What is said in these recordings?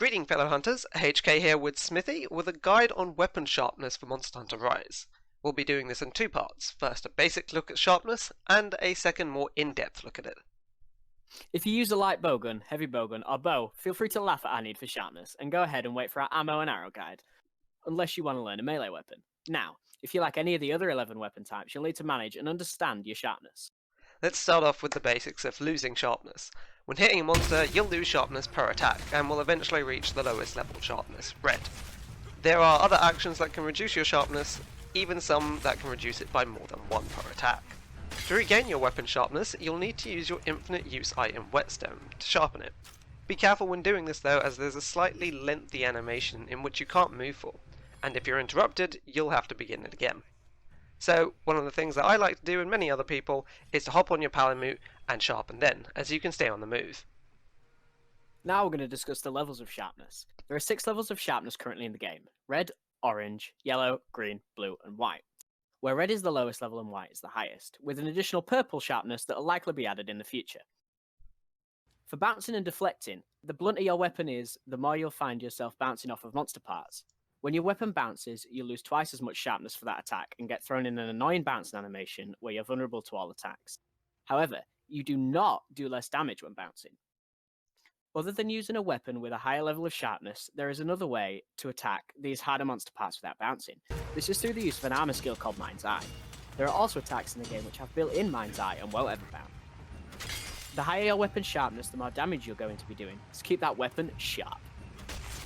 Greeting fellow hunters, HK here with Smithy with a guide on weapon sharpness for Monster Hunter Rise. We'll be doing this in two parts, first a basic look at sharpness and a second more in-depth look at it. If you use a light bowgun, heavy bowgun, or bow, feel free to laugh at our need for sharpness and go ahead and wait for our ammo and arrow guide, unless you want to learn a melee weapon. Now, if you like any of the other 11 weapon types, you'll need to manage and understand your sharpness. Let's start off with the basics of losing sharpness. When hitting a monster, you'll lose sharpness per attack, and will eventually reach the lowest level sharpness, red. There are other actions that can reduce your sharpness, even some that can reduce it by more than 1 per attack. To regain your weapon sharpness, you'll need to use your infinite use item Whetstone to sharpen it. Be careful when doing this though, as there's a slightly lengthy animation in which you can't move for, and if you're interrupted, you'll have to begin it again. So, one of the things that I like to do, and many other people, is to hop on your Palamute and sharpen then, as you can stay on the move. Now we're going to discuss the levels of sharpness. There are 6 levels of sharpness currently in the game: red, orange, yellow, green, blue, and white. Where red is the lowest level and white is the highest, with an additional purple sharpness that will likely be added in the future. For bouncing and deflecting, the blunter your weapon is, the more you'll find yourself bouncing off of monster parts. When your weapon bounces, you lose twice as much sharpness for that attack and get thrown in an annoying bouncing animation where you're vulnerable to all attacks. However, you do not do less damage when bouncing. Other than using a weapon with a higher level of sharpness, there is another way to attack these harder monster parts without bouncing. This is through the use of an armor skill called Mind's Eye. There are also attacks in the game which have built-in Mind's Eye and won't ever bounce. The higher your weapon sharpness, the more damage you're going to be doing, so keep that weapon sharp.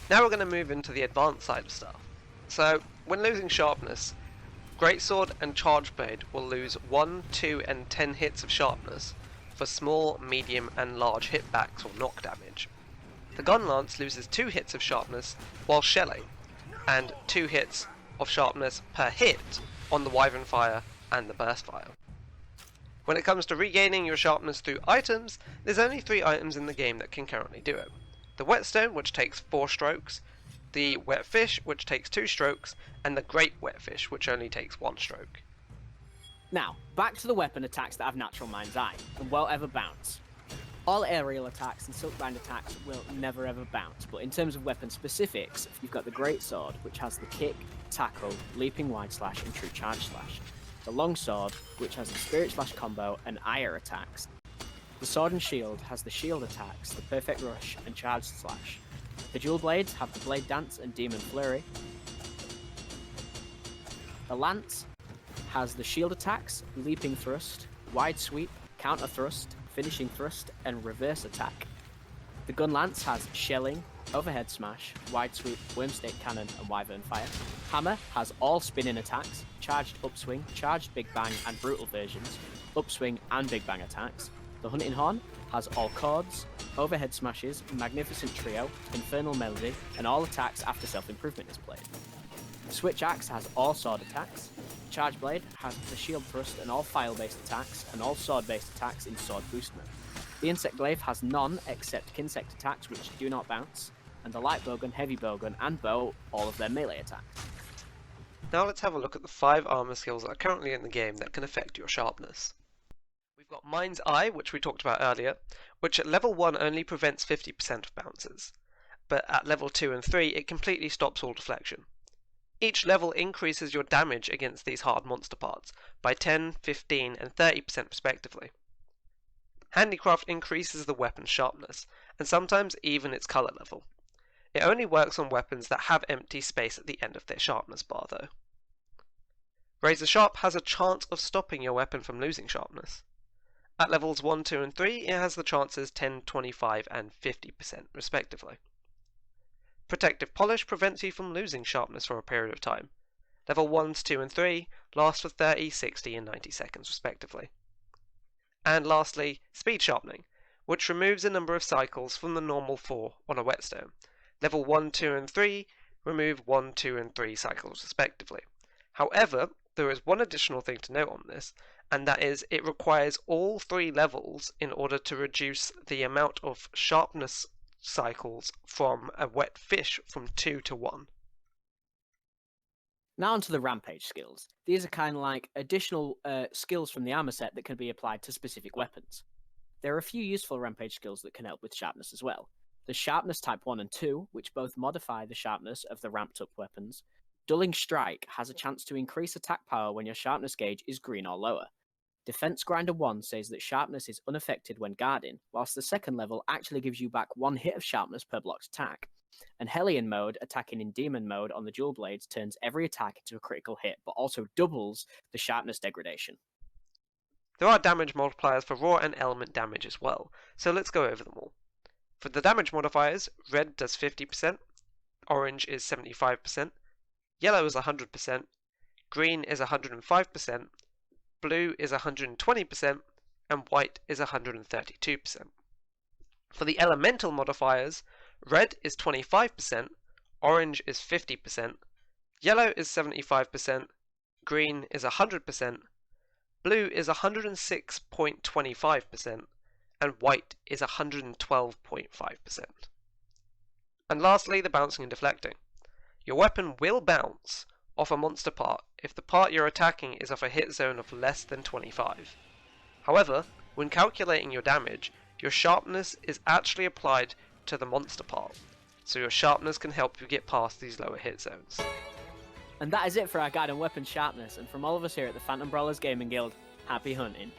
Now we're going to move into the advanced side of stuff. So, when losing sharpness, Greatsword and Charge Blade will lose 1, 2, and 10 hits of sharpness for small, medium, and large hitbacks or knock damage. The Gun Lance loses 2 hits of sharpness while shelling, and 2 hits of sharpness per hit on the Wyvern Fire and the Burst Fire. When it comes to regaining your sharpness through items, there's only 3 items in the game that can currently do it. The Whetstone, which takes 4 strokes, the Wet Fish, which takes 2 strokes, and the Great Wet Fish, which only takes 1 stroke. Now, back to the weapon attacks that have natural Mind's Eye, and won't ever bounce. All aerial attacks and silkbind attacks will never ever bounce, but in terms of weapon specifics, you've got the Great Sword, which has the kick, tackle, leaping wide slash, and true charge slash. The Long Sword, which has the Spirit Slash combo and ire attacks. The Sword and Shield has the shield attacks, the Perfect Rush, and charge slash. The Dual Blades have the Blade Dance and Demon Flurry. The Lance has the shield attacks, leaping thrust, wide sweep, counter thrust, finishing thrust, and reverse attack. The Gun Lance has shelling, overhead smash, wide sweep, wormstake cannon, and wyvern fire. Hammer has all spinning attacks, charged upswing, charged big bang, and brutal versions, upswing and big bang attacks. The Hunting Horn has all chords, overhead smashes, magnificent trio, infernal melody, and all attacks after self-improvement is played. The Switch Axe has all sword attacks. Charge Blade has the shield thrust and all file-based attacks, and all sword-based attacks in sword boost mode. The Insect Glaive has none except Kinsect attacks which do not bounce, and the Light Bowgun, Heavy Bowgun, and Bow, all of their melee attacks. Now let's have a look at the 5 armor skills that are currently in the game that can affect your sharpness. We've got Mind's Eye, which we talked about earlier, which at level 1 only prevents 50% of bounces, but at level 2 and 3 it completely stops all deflection. Each level increases your damage against these hard monster parts by 10, 15, and 30% respectively. Handicraft increases the weapon's sharpness, and sometimes even its colour level. It only works on weapons that have empty space at the end of their sharpness bar though. Razor Sharp has a chance of stopping your weapon from losing sharpness. At levels 1, 2, and 3 it has the chances 10, 25, and 50% respectively. Protective Polish prevents you from losing sharpness for a period of time. Level 1s, 2, and 3 last for 30, 60, and 90 seconds respectively. And lastly, Speed Sharpening, which removes a number of cycles from the normal 4 on a Whetstone. Level 1, 2, and 3 remove 1, 2, and 3 cycles respectively. However, there is one additional thing to note on this, and that is it requires all 3 levels in order to reduce the amount of sharpness cycles from a Wet Fish from 2 to 1. Now onto the Rampage skills. These are kind of like additional skills from the armor set that can be applied to specific weapons. There are a few useful Rampage skills that can help with sharpness as well. There's Sharpness Type 1 and 2, which both modify the sharpness of the ramped up weapons. Dulling Strike has a chance to increase attack power when your sharpness gauge is green or lower. Defense Grinder 1 says that sharpness is unaffected when guarding, whilst the second level actually gives you back 1 hit of sharpness per blocked attack. And Hellion mode, attacking in Demon mode on the dual blades, turns every attack into a critical hit, but also doubles the sharpness degradation. There are damage multipliers for raw and element damage as well, so let's go over them all. For the damage modifiers, red does 50%, orange is 75%, yellow is 100%, green is 105%, blue is 120%, and white is 132%. For the elemental modifiers, red is 25%, orange is 50%, yellow is 75%, green is 100%, blue is 106.25%, and white is 112.5%. And lastly, the bouncing and deflecting. Your weapon will bounce off a monster part if the part you're attacking is off a hit zone of less than 25. However, when calculating your damage, your sharpness is actually applied to the monster part, so your sharpness can help you get past these lower hit zones. And that is it for our guide on weapon sharpness, and from all of us here at the Phantom Brawlers Gaming Guild, happy hunting.